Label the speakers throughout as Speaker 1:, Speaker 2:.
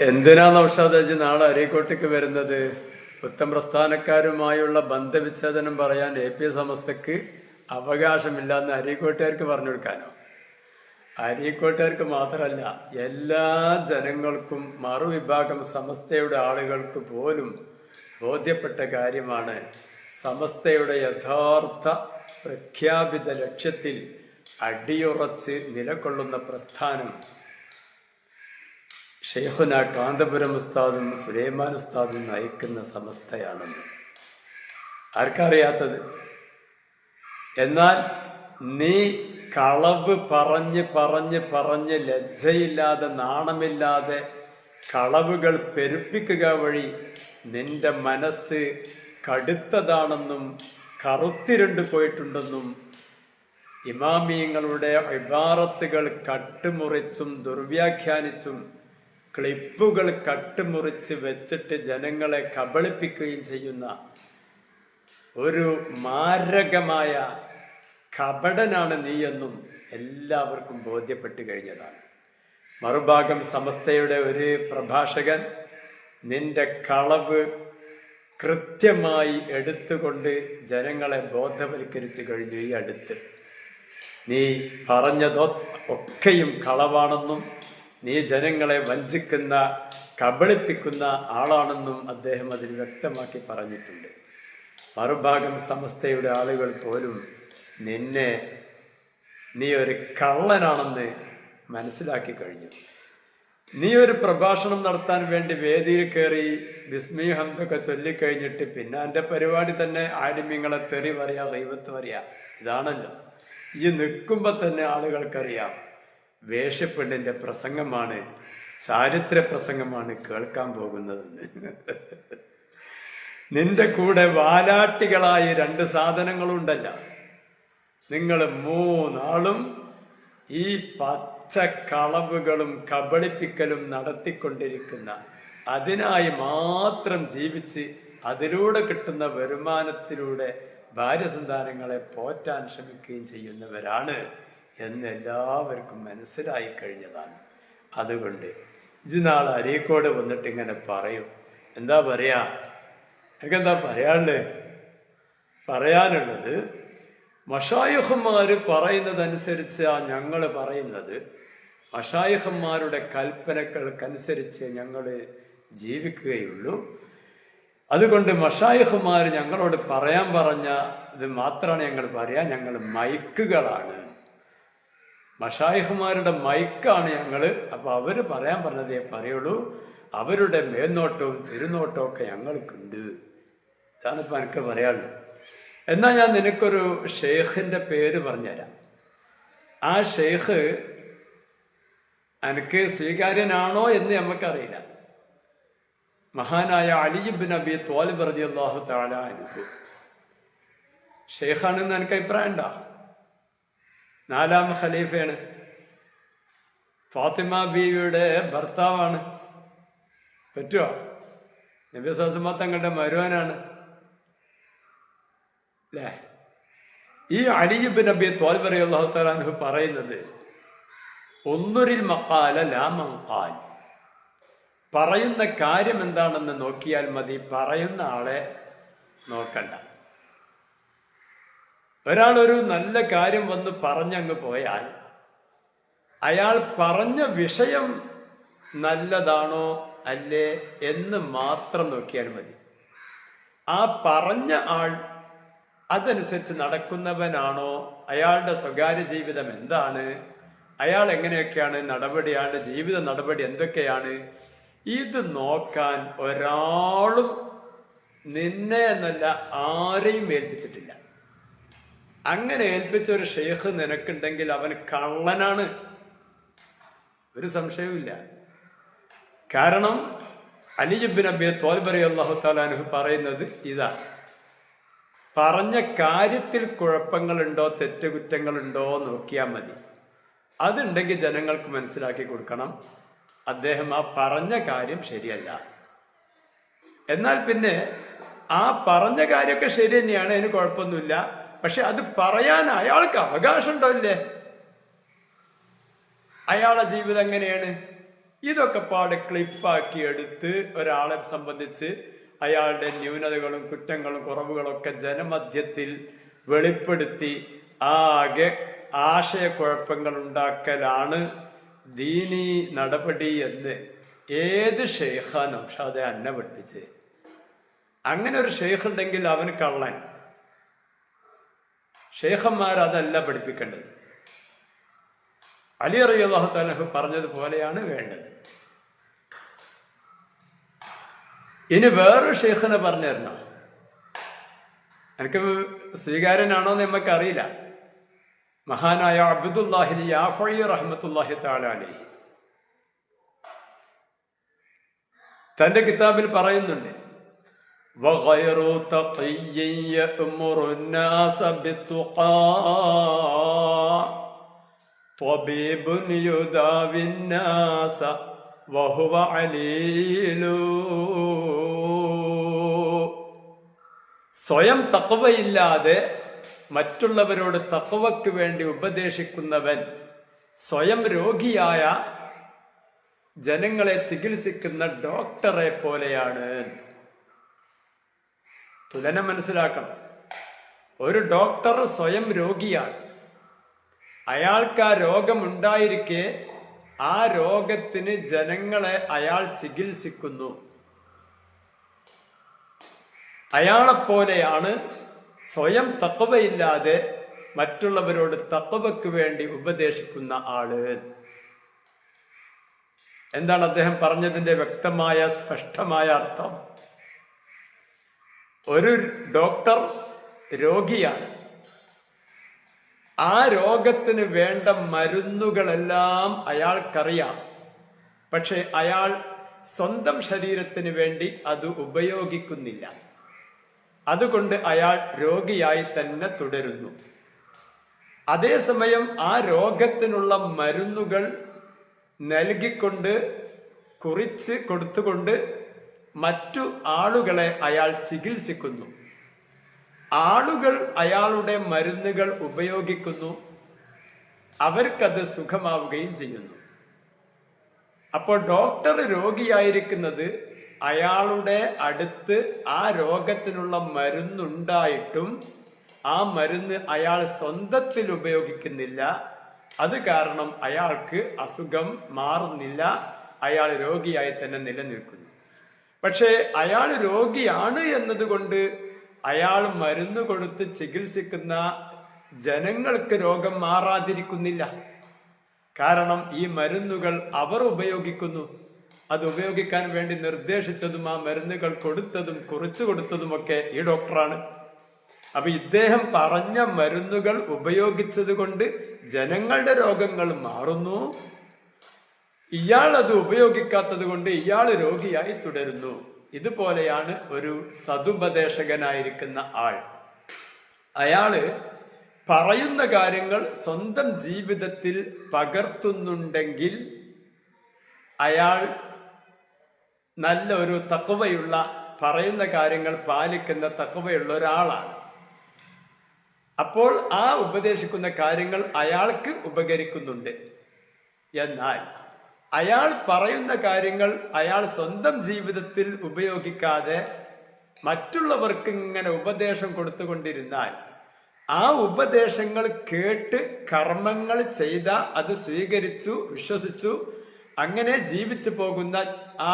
Speaker 1: എന്തിനാ നൗഷാദ് നാളെ അരീക്കോട്ടേക്ക് വരുന്നത്? പുത്തൻ പ്രസ്ഥാനക്കാരുമായുള്ള ബന്ധവിച്ഛേദനം പറയാൻ AP സമസ്തക്ക് അവകാശമില്ലാന്ന് അരീക്കോട്ടുകാർക്ക് പറഞ്ഞു കൊടുക്കാനോ? അരീക്കോട്ടുകാർക്ക് മാത്രമല്ല, എല്ലാ ജനങ്ങൾക്കും മറുവിഭാഗം സമസ്തയുടെ ആളുകൾക്ക് പോലും ബോധ്യപ്പെട്ട കാര്യമാണ്. സമസ്തയുടെ യഥാർത്ഥ പ്രഖ്യാപിത ലക്ഷ്യത്തിൽ അടിയുറച്ച് നിലകൊള്ളുന്ന പ്രസ്ഥാനം ഷെയ്ഖുന കാന്തപുരം ഉസ്താദും സുലൈമാൻ ഉസ്താദും നയിക്കുന്ന സമസ്തയാണെന്ന് ആർക്കറിയാത്തത്? എന്നാൽ നീ കളവ് പറഞ്ഞ് ലജ്ജയില്ലാതെ നാണമില്ലാതെ കളവുകൾ പെരുപ്പിക്കുക വഴി നിന്റെ മനസ്സ് കടുത്തതാണെന്നും കറുത്തിരുണ്ടു പോയിട്ടുണ്ടെന്നും ഇമാമിയങ്ങളുടെ ഇബാറത്തുകൾ കട്ടുമുറിച്ചും ദുർവ്യാഖ്യാനിച്ചും ക്ലിപ്പുകൾ കട്ടുമുറിച്ച് വെച്ചിട്ട് ജനങ്ങളെ കബളിപ്പിക്കുകയും ചെയ്യുന്ന ഒരു മാരകമായ കപടനാണ് നീയെന്നും എല്ലാവർക്കും ബോധ്യപ്പെട്ടു കഴിഞ്ഞതാണ്. മറുഭാഗം സമസ്തയുടെ ഒരു പ്രഭാഷകൻ നിന്റെ കളവ് കൃത്യമായി എടുത്തുകൊണ്ട് ജനങ്ങളെ ബോധവൽക്കരിച്ചു കഴിഞ്ഞു. ഈ അടുത്ത് നീ പറഞ്ഞതോ ഒക്കെയും കളവാണെന്നും നീ ജനങ്ങളെ വഞ്ചിക്കുന്ന കബളിപ്പിക്കുന്ന ആളാണെന്നും അദ്ദേഹം അതിൽ വ്യക്തമാക്കി പറഞ്ഞിട്ടുണ്ട്. മറുഭാഗം സമസ്തയുടെ ആളുകൾ പോലും നീ ഒരു കള്ളനാണെന്ന് മനസ്സിലാക്കി കഴിഞ്ഞു. നീ ഒരു പ്രഭാഷണം നടത്താൻ വേണ്ടി വേദിയിൽ കയറി ബിസ്മി ഹംദൊക്കെ ചൊല്ലിക്കഴിഞ്ഞിട്ട് പിന്നെ എൻ്റെ പരിപാടി തന്നെ ആലിമ്യങ്ങളെ തെറി പറയാ, ദൈവത്ത് പറയാ. ഇതാണല്ലോ ഈ നിൽക്കുമ്പോൾ തന്നെ ആളുകൾക്കറിയാം വേഷപ്പെണ്ണിന്റെ പ്രസംഗമാണ്, ചാരിത്ര പ്രസംഗമാണ് കേൾക്കാൻ പോകുന്നതെന്ന്. നിന്റെ കൂടെ വാലാട്ടികളായി 2 സാധനങ്ങളുണ്ടല്ല. നിങ്ങൾ 3 ആളും ഈ പച്ചക്കളവുകളും കബളിപ്പിക്കലും നടത്തിക്കൊണ്ടിരിക്കുന്ന, അതിനായി മാത്രം ജീവിച്ച് അതിലൂടെ കിട്ടുന്ന വരുമാനത്തിലൂടെ ഭാര്യസന്താനങ്ങളെ പോറ്റാൻ ശ്രമിക്കുകയും ചെയ്യുന്നവരാണ് എന്ന് എല്ലാവർക്കും മനസ്സിലായി കഴിഞ്ഞതാണ്. അതുകൊണ്ട് ഇത് നാളെ അരീക്കോട് വന്നിട്ട് ഇങ്ങനെ പറയും. എന്താ പറയാ? എനിക്കെന്താ പറയാനുള്ളത്? മഷായിഖന്മാർ പറയുന്നതനുസരിച്ച് ഞങ്ങൾ പറയുന്നത്, മഷായിഖന്മാരുടെ കൽപ്പനകൾക്കനുസരിച്ച് ഞങ്ങൾ ജീവിക്കുകയുള്ളൂ. അതുകൊണ്ട് മഷായിഖന്മാർ ഞങ്ങളോട് പറയാൻ പറഞ്ഞ ഇത് മാത്രമാണ് ഞങ്ങൾ പറയാ. ഞങ്ങൾ മൈക്കുകളാണ്, മഷായിഖുമാരുടെ മൈക്കാണ് ഞങ്ങൾ. അപ്പൊ അവര് പറയാൻ പറഞ്ഞതേ പറയുള്ളൂ. അവരുടെ മേൽനോട്ടവും തിരുനോട്ടവും ഒക്കെ ഞങ്ങൾക്കുണ്ട്. ഇതാണിപ്പോ എനിക്ക് പറയാനുള്ളത്. എന്നാൽ ഞാൻ നിനക്കൊരു ഷെയ്ഖിന്റെ പേര് പറഞ്ഞുതരാം. ആ ഷെയ്ഖ് എനിക്ക് സ്വീകാര്യനാണോ എന്ന് നമുക്കറിയില്ല. മഹാനായ അലി ഇബ്നു അബി ത്വാലിബ് റളിയല്ലാഹു തആല അൻഹു ഷെയ്ഖാണെന്ന് എനിക്ക് അഭിപ്രായം ഉണ്ടോ? 4ാം ഖലീഫയാണ്. ഫാത്തിമ ബീവിയുടെ ഭർത്താവാണ്. പറ്റുമോ? നബി സ്വല്ലല്ലാഹു തങ്ങളുടെ മരുവനാണ് അല്ലേ? ഈ അലി ഇബ്നു അബി ത്വാലിബ് റളിയല്ലാഹു തആല അൻഹു പറയുന്നത്, ഒന്നുരിൽ മഖാല ലാ മൻഖാൽ. പറയുന്ന കാര്യം എന്താണെന്ന് നോക്കിയാൽ മതി, പറയുന്ന ആളെ നോക്കണ്ട. ഒരാൾ ഒരു നല്ല കാര്യം വന്ന് പറഞ്ഞങ്ങ് പോയാൽ അയാൾ പറഞ്ഞ വിഷയം നല്ലതാണോ അല്ലേ എന്ന് മാത്രം നോക്കിയാൽ മതി. ആ പറഞ്ഞ ആൾ അതനുസരിച്ച് നടക്കുന്നവനാണോ, അയാളുടെ സ്വകാര്യ ജീവിതം എന്താണ്, അയാൾ എങ്ങനെയൊക്കെയാണ് നടപടിയാണ്, ജീവിത നടപടി എന്തൊക്കെയാണ്, ഇത് നോക്കാൻ ഒരാളും നിന്നെ എന്നല്ല ആരെയും ഏൽപ്പിച്ചിട്ടില്ല. അങ്ങനെ ഏൽപ്പിച്ച ഒരു ഷെയ്ഖ് നിനക്കുണ്ടെങ്കിൽ അവൻ കള്ളനാണ്, ഒരു സംശയവുമില്ല. കാരണം അലി ഇബ്നു അബി ത്വാലിബ് റളിയല്ലാഹു തആല അൻഹു പറയുന്നത് ഇതാ, പറഞ്ഞ കാര്യത്തിൽ കുഴപ്പങ്ങളുണ്ടോ തെറ്റുകുറ്റങ്ങളുണ്ടോ നോക്കിയാൽ മതി. അതുണ്ടെങ്കിൽ ജനങ്ങൾക്ക് മനസ്സിലാക്കി കൊടുക്കണം അദ്ദേഹം ആ പറഞ്ഞ കാര്യം ശരിയല്ല. എന്നാൽ പിന്നെ ആ പറഞ്ഞ കാര്യമൊക്കെ ശരി തന്നെയാണ്, അതിന് കുഴപ്പമൊന്നുമില്ല. പക്ഷെ അത് പറയാൻ അയാൾക്ക് അവകാശം ഉണ്ടോ ഇല്ലേ? അയാളുടെ ജീവിതം എങ്ങനെയാണ്, ഇതൊക്കെ പാടെ ക്ലിപ്പാക്കി എടുത്ത് ഒരാളെ സംബന്ധിച്ച് അയാളുടെ ന്യൂനതകളും കുറ്റങ്ങളും കുറവുകളും ഒക്കെ ജനമധ്യത്തിൽ വെളിപ്പെടുത്തി ആകെ ആശയക്കുഴപ്പങ്ങൾ ഉണ്ടാക്കലാണ് ദീനി നടപടി എന്ന് ഏത് ഷെയ്ഖാ നൗഷാദെ അന്നെ പഠിപ്പിച്ച്? അങ്ങനെ ഒരു ഷെയ്ഖ് ഉണ്ടെങ്കിൽ അവന് കള്ളൻ. ഷെയ്ഖന്മാർ അതല്ല പഠിപ്പിക്കേണ്ടത്. അലി റളിയല്ലാഹു തആല അൻഹു പറഞ്ഞതുപോലെയാണ് വേണ്ടത്. ഇനി വേറൊരു ഷെയ്ഖിനെ പറഞ്ഞു തരണം. എനിക്ക് സ്വീകാര്യനാണോ എന്ന് നമുക്കറിയില്ല. മഹാനായ അബ്ദുല്ലാഹിൽ യാഫഈ റഹ്മത്തുള്ളാഹി തആല അലൈഹി തന്റെ കിതാബിൽ പറയുന്നുണ്ട്, وغير تقي يأمر الناس بالتقى طبيب يداوي الناس وهو عليل. സ്വയം തഖ്വയില്ലാതെ മറ്റുള്ളവരോട് തഖ്വയ്ക്ക് വേണ്ടി ഉപദേശിക്കുന്നവൻ സ്വയം രോഗിയായ ജനങ്ങളെ ചികിത്സിക്കുന്ന ഡോക്ടറെ പോലെയാണ്. തുലനം മനസ്സിലാക്കണം. ഒരു ഡോക്ടർ സ്വയം രോഗിയാണ്. അയാൾക്ക് ആ രോഗമുണ്ടായിരിക്കെ ആ രോഗത്തിന് ജനങ്ങളെ അയാൾ ചികിത്സിക്കുന്നു. അയാളെപ്പോലെയാണ് സ്വയം തഖ്വയില്ലാതെ മറ്റുള്ളവരോട് തഖ്വയ്ക്ക് വേണ്ടി ഉപദേശിക്കുന്ന ആള്. എന്താണ് അദ്ദേഹം പറഞ്ഞതിന്റെ വ്യക്തമായ സ്പഷ്ടമായ അർത്ഥം? ഒരു ഡോക്ടർ രോഗിയാണ്. ആ രോഗത്തിന് വേണ്ട മരുന്നുകളെല്ലാം അയാൾക്കറിയാം. പക്ഷെ അയാൾ സ്വന്തം ശരീരത്തിന് വേണ്ടി അത് ഉപയോഗിക്കുന്നില്ല. അതുകൊണ്ട് അയാൾ രോഗിയായി തന്നെ തുടരുന്നു. അതേസമയം ആ രോഗത്തിനുള്ള മരുന്നുകൾ നൽകിക്കൊണ്ട് കുറിച്ച് കൊടുത്തുകൊണ്ട് മറ്റു ആളുകളെ അയാൾ ചികിത്സിക്കുന്നു. ആളുകൾ അയാളുടെ മരുന്നുകൾ ഉപയോഗിക്കുന്നു. അവർക്കത് സുഖമാവുകയും ചെയ്യുന്നു. അപ്പോൾ ഡോക്ടർ രോഗിയായിരിക്കുന്നത് അയാളുടെ അടുത്ത് ആ രോഗത്തിനുള്ള മരുന്നുണ്ടായിട്ടും ആ മരുന്ന് അയാൾ സ്വന്തത്തിൽ ഉപയോഗിക്കുന്നില്ല. അത് കാരണം അയാൾക്ക് അസുഖം മാറുന്നില്ല. അയാൾ രോഗിയായി തന്നെ നിലനിൽക്കുന്നു. പക്ഷേ അയാൾ രോഗിയാണ് എന്നതുകൊണ്ട് അയാൾ മരുന്ന് കൊടുത്ത് ചികിത്സിക്കുന്ന ജനങ്ങൾക്ക് രോഗം മാറാതിരിക്കുന്നില്ല. കാരണം ഈ മരുന്നുകൾ അവർ ഉപയോഗിക്കുന്നു. അത് ഉപയോഗിക്കാൻ വേണ്ടി നിർദ്ദേശിച്ചതും ആ മരുന്നുകൾ കൊടുത്തതും കുറിച്ചു കൊടുത്തതുമൊക്കെ ഈ ഡോക്ടറാണ്. അപ്പൊ ഇദ്ദേഹം പറഞ്ഞ മരുന്നുകൾ ഉപയോഗിച്ചത് കൊണ്ട് ജനങ്ങളുടെ രോഗങ്ങൾ മാറുന്നു. ഇയാൾ അത് ഉപയോഗിക്കാത്തത് കൊണ്ട് ഇയാൾ രോഗിയായി തുടരുന്നു. ഇതുപോലെയാണ് ഒരു സതുപദേശകനായിരിക്കുന്ന ആൾ. അയാള് പറയുന്ന കാര്യങ്ങൾ സ്വന്തം ജീവിതത്തിൽ പകർത്തുന്നുണ്ടെങ്കിൽ അയാൾ നല്ല ഒരു തഖ്വയുള്ള, പറയുന്ന കാര്യങ്ങൾ പാലിക്കുന്ന തഖ്വയുള്ള ഒരാളാണ്. അപ്പോൾ ആ ഉപദേശിക്കുന്ന കാര്യങ്ങൾ അയാൾക്ക് ഉപകരിക്കുന്നുണ്ട്. എന്നാൽ അയാൾ പറയുന്ന കാര്യങ്ങൾ അയാൾ സ്വന്തം ജീവിതത്തിൽ ഉപയോഗിക്കാതെ മറ്റുള്ളവർക്ക് ഇങ്ങനെ ഉപദേശം കൊടുത്തുകൊണ്ടിരുന്നാൽ ആ ഉപദേശങ്ങൾ കേട്ട് കർമ്മങ്ങൾ ചെയ്ത, അത് സ്വീകരിച്ചു, വിശ്വസിച്ചു, അങ്ങനെ ജീവിച്ചു പോകുന്ന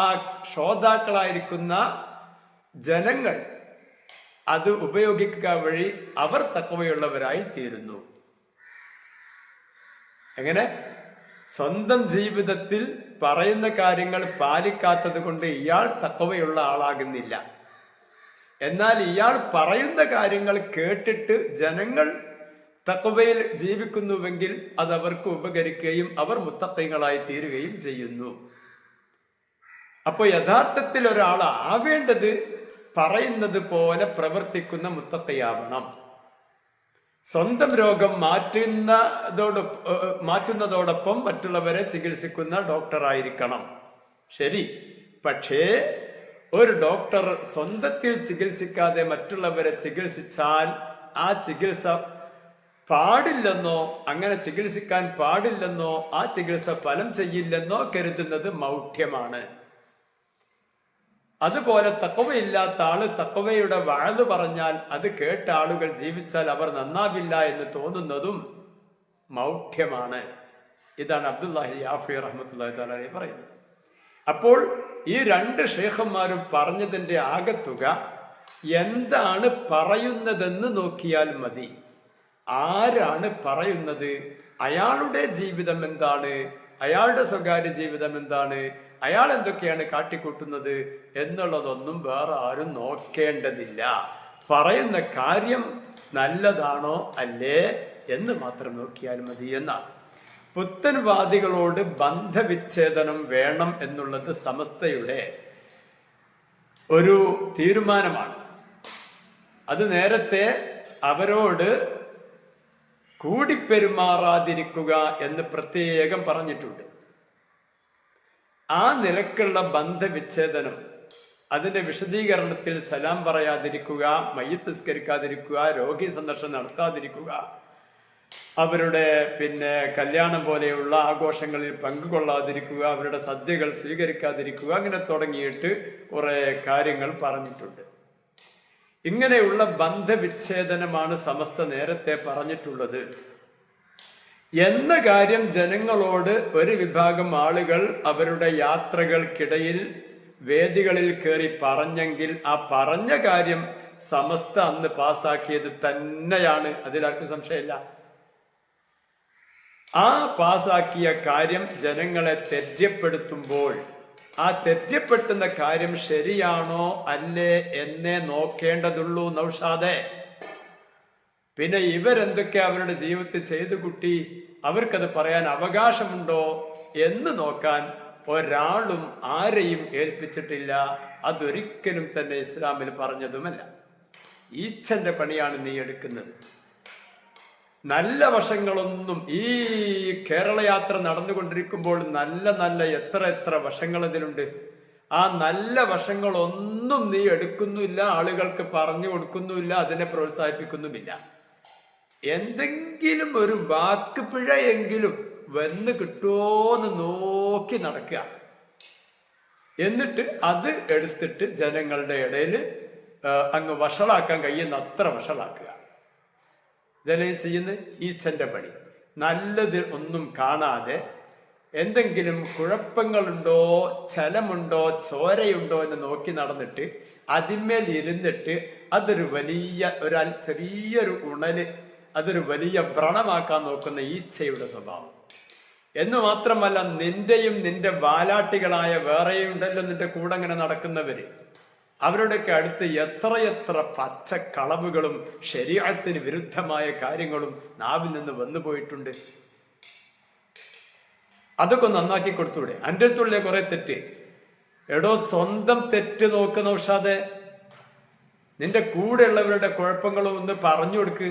Speaker 1: ആ ശ്രോതാക്കളായിരിക്കുന്ന ജനങ്ങൾ അത് ഉപയോഗിക്കുക വഴി അവർ തഖ്വയുള്ളവരായി തീരുന്നു. എങ്ങനെ? സ്വന്തം ജീവിതത്തിൽ പറയുന്ന കാര്യങ്ങൾ പാലിക്കാത്തത് കൊണ്ട് ഇയാൾ തഖ്വയുള്ള ആളാകുന്നില്ല. എന്നാൽ ഇയാൾ പറയുന്ന കാര്യങ്ങൾ കേട്ടിട്ട് ജനങ്ങൾ തഖ്വയിൽ ജീവിക്കുന്നുവെങ്കിൽ അത് അവർക്ക് ഉപകരിക്കുകയും അവർ മുത്തഖീങ്ങളായി തീരുകയും ചെയ്യുന്നു. അപ്പോൾ യഥാർത്ഥത്തിൽ ഒരാൾ ആവേണ്ടത് പറയുന്നത് പോലെ പ്രവർത്തിക്കുന്ന മുത്തഖിയാവണം. സ്വന്തം രോഗം മാറ്റുന്നതോടൊപ്പം മറ്റുള്ളവരെ ചികിത്സിക്കുന്ന ഡോക്ടറായിരിക്കണം. ശരി. പക്ഷേ ഒരു ഡോക്ടർ സ്വന്തത്തിൽ ചികിത്സിക്കാതെ മറ്റുള്ളവരെ ചികിത്സിച്ചാൽ ആ ചികിത്സ പാടില്ലെന്നോ, അങ്ങനെ ചികിത്സിക്കാൻ പാടില്ലെന്നോ, ആ ചികിത്സ ഫലം ചെയ്യില്ലെന്നോ കരുതുന്നത് മൗഢ്യമാണ്. അതുപോലെ തഖ്വയില്ലാത്ത ആള് തഖ്വയുടെ വഅദ് പറഞ്ഞാൽ അത് കേട്ട ആളുകൾ ജീവിച്ചാൽ അവർ നന്നാവില്ല എന്ന് തോന്നുന്നതും മൗഢ്യമാണ്. ഇതാണ് അബ്ദുല്ലാഹി യാഫി റഹ്മത്തുള്ളാഹി തആല അലൈഹി പറയുന്നത്. അപ്പോൾ ഈ രണ്ട് ഷേഖന്മാരും പറഞ്ഞതിന്റെ ആകത്തുക എന്താണ് പറയുന്നതെന്ന് നോക്കിയാൽ മതി. ആരാണ് പറയുന്നത്, അയാളുടെ ജീവിതം എന്താണ്, അയാളുടെ സ്വകാര്യ ജീവിതം എന്താണ്, അയാൾ എന്തൊക്കെയാണ് കാട്ടിക്കൂട്ടുന്നത് എന്നുള്ളതൊന്നും വേറെ ആരും നോക്കേണ്ടതില്ല. പറയുന്ന കാര്യം നല്ലതാണോ അല്ലേ എന്ന് മാത്രം നോക്കിയാൽ മതി എന്നാണ്. പുത്തൻവാദികളോട് ബന്ധവിച്ഛേദനം വേണം എന്നുള്ളത് സമസ്തയുടെ ഒരു തീരുമാനമാണ്. അത് നേരത്തെ അവരോട് കൂടിപ്പെരുമാറാതിരിക്കുക എന്ന് പ്രത്യേകം പറഞ്ഞിട്ടുണ്ട്. ആ നിലക്കുള്ള ബന്ധവിച്ഛേദനം, അതിന്റെ വിശദീകരണത്തിൽ സലാം പറയാതിരിക്കുക, മയ്യിത്ത് നിസ്കരിക്കാതിരിക്കുക, രോഗി സന്ദർശനം നടത്താതിരിക്കുക, അവരുടെ കല്യാണം പോലെയുള്ള ആഘോഷങ്ങളിൽ പങ്കുകൊള്ളാതിരിക്കുക, അവരുടെ സദ്യകൾ സ്വീകരിക്കാതിരിക്കുക, അങ്ങനെ തുടങ്ങിയിട്ട് കുറെ കാര്യങ്ങൾ പറഞ്ഞിട്ടുണ്ട്. ഇങ്ങനെയുള്ള ബന്ധവിച്ഛേദനമാണ് സമസ്ത നേരത്തെ പറഞ്ഞിട്ടുള്ളത് എന്ന കാര്യം ജനങ്ങളോട് ഒരു വിഭാഗം ആളുകൾ അവരുടെ യാത്രകൾക്കിടയിൽ വേദികളിൽ കയറി പറഞ്ഞെങ്കിൽ ആ പറഞ്ഞ കാര്യം സമസ്ത അന്ന് പാസാക്കിയത് തന്നെയാണ്, അതിലാർക്കും സംശയമില്ല. ആ പാസാക്കിയ കാര്യം ജനങ്ങളെ തെര്യപ്പെടുത്തുമ്പോൾ ആ തെര്യപ്പെടുത്തുന്ന കാര്യം ശരിയാണോ അല്ലേ എന്നേ നോക്കേണ്ടതുള്ളൂ നൗഷാദെ. പിന്നെ ഇവരെന്തൊക്കെ അവരുടെ ജീവിതത്തിൽ ചെയ്തു കുട്ടി, അവർക്കത് പറയാൻ അവകാശമുണ്ടോ എന്ന് നോക്കാൻ ഒരാളും ആരെയും ഏൽപ്പിച്ചിട്ടില്ല. അതൊരിക്കലും തന്നെ ഇസ്ലാമിൽ പറഞ്ഞതുമല്ല. ഈച്ചന്റെ പണിയാണ് നീ എടുക്കുന്നത്. നല്ല വശങ്ങളൊന്നും ഈ കേരള യാത്ര നടന്നുകൊണ്ടിരിക്കുമ്പോൾ നല്ല എത്ര വശങ്ങൾ അതിലുണ്ട്. ആ നല്ല വശങ്ങളൊന്നും നീ എടുക്കുന്നില്ല, ആളുകൾക്ക് പറഞ്ഞു കൊടുക്കുന്നുമില്ല, അതിനെ പ്രോത്സാഹിപ്പിക്കുന്നുമില്ല. എന്തെങ്കിലും ഒരു വാക്ക് പിഴയെങ്കിലും വന്ന് കിട്ടുമോന്ന് നോക്കി നടക്കുക. എന്നിട്ട് അത് എടുത്തിട്ട് ജനങ്ങളുടെ ഇടയിൽ അങ്ങ് വഷളാക്കാൻ കഴിയുന്ന അത്ര വഷളാക്കുക. ജനം ചെയ്യുന്ന ഈച്ചന്റെ പണി. നല്ലത് ഒന്നും കാണാതെ എന്തെങ്കിലും കുഴപ്പങ്ങളുണ്ടോ, ചലമുണ്ടോ, ചോരയുണ്ടോ എന്ന് നോക്കി നടന്നിട്ട് അതിന്മേൽ ഇരുന്നിട്ട് അതൊരു വലിയ ചെറിയൊരു ഉണല്, അതൊരു വലിയ വ്രണമാക്കാൻ നോക്കുന്ന ഈച്ചയുടെ സ്വഭാവം. എന്ന് മാത്രമല്ല, നിന്റെയും നിന്റെ വാലാട്ടികളായ വേറെയും ഉണ്ടല്ലോ നിന്റെ കൂടെ അങ്ങനെ നടക്കുന്നവര്, അവരുടെയൊക്കെ അടുത്ത് എത്രയെത്ര പച്ചക്കളവുകളും ശരീഅത്തിന് വിരുദ്ധമായ കാര്യങ്ങളും നാവിൽ നിന്ന് വന്നു പോയിട്ടുണ്ട്. അതൊക്കെ നന്നാക്കി കൊടുത്തൂടെ? എൻ്റെ അടുത്തുള്ള കുറെ തെറ്റ് എടോ, സ്വന്തം തെറ്റ് നോക്കുന്ന ഉഷാദെ. നിന്റെ കൂടെയുള്ളവരുടെ കുഴപ്പങ്ങളും ഒന്ന് പറഞ്ഞു കൊടുക്ക്.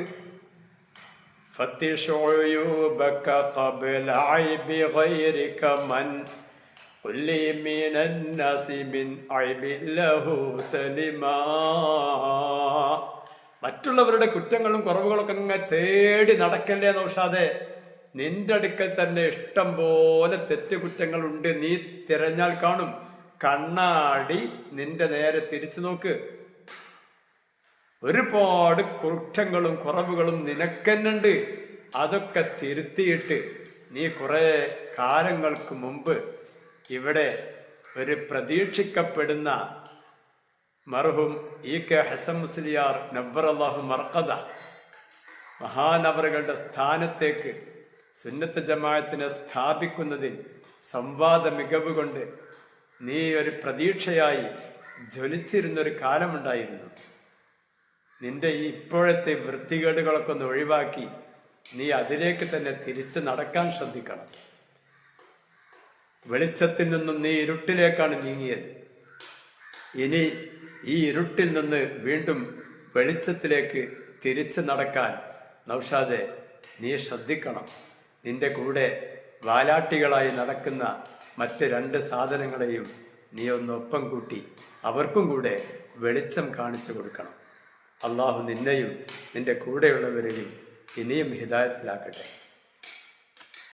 Speaker 1: മറ്റുള്ളവരുടെ കുറ്റങ്ങളും കുറവുകളൊക്കെ അങ്ങ് തേടി നടക്കല്ലേ നൗഷാദെ. നിന്റെ അടുക്കൽ തന്നെ ഇഷ്ടം പോലെ തെറ്റുകുറ്റങ്ങളുണ്ട്. നീ തിരഞ്ഞാൽ കാണും. കണ്ണാടി നിന്റെ നേരെ തിരിച്ചു നോക്ക്. ഒരുപാട് കുറ്റങ്ങളും കുറവുകളും നിനക്കെന്നുണ്ട്. അതൊക്കെ തിരുത്തിയിട്ട് നീ കുറെ കാലങ്ങൾക്ക് മുമ്പ് ഇവിടെ ഒരു പ്രതീക്ഷിക്കപ്പെടുന്ന മർഹൂം ഇ.കെ. ഹസൻ മുസ്ലിയാർ നവ്വറല്ലാഹു മർഖദ മഹാനവറുകളുടെ സ്ഥാനത്തേക്ക് സുന്നത്ത് ജമാഅത്തിനെ സ്ഥാപിക്കുന്നതിൽ സംവാദ മികവ് കൊണ്ട് നീ ഒരു പ്രതീക്ഷയായി ജ്വലിച്ചിരുന്നൊരു കാലമുണ്ടായിരുന്നു. നിന്റെ ഈ ഇപ്പോഴത്തെ വൃത്തികേടുകളൊക്കെ ഒന്ന് ഒഴിവാക്കി നീ അതിലേക്ക് തന്നെ തിരിച്ചു നടക്കാൻ ശ്രദ്ധിക്കണം. വെളിച്ചത്തിൽ നിന്നും നീ ഇരുട്ടിലേക്കാണ് നീങ്ങിയത്. ഇനി ഈ ഇരുട്ടിൽ നിന്ന് വീണ്ടും വെളിച്ചത്തിലേക്ക് തിരിച്ചു നടക്കാൻ നൗഷാദെ നീ ശ്രദ്ധിക്കണം. നിന്റെ കൂടെ വാലാട്ടികളായി നടക്കുന്ന മറ്റ് രണ്ട് സാധനങ്ങളെയും നീ ഒന്നൊപ്പം കൂട്ടി അവർക്കും കൂടെ വെളിച്ചം കാണിച്ചു കൊടുക്കണം. അള്ളാഹു നിന്നെയും നിന്റെ കൂടെയുള്ളവരെയും ഇനിയും ഹിദായത്തിലാക്കട്ടെ.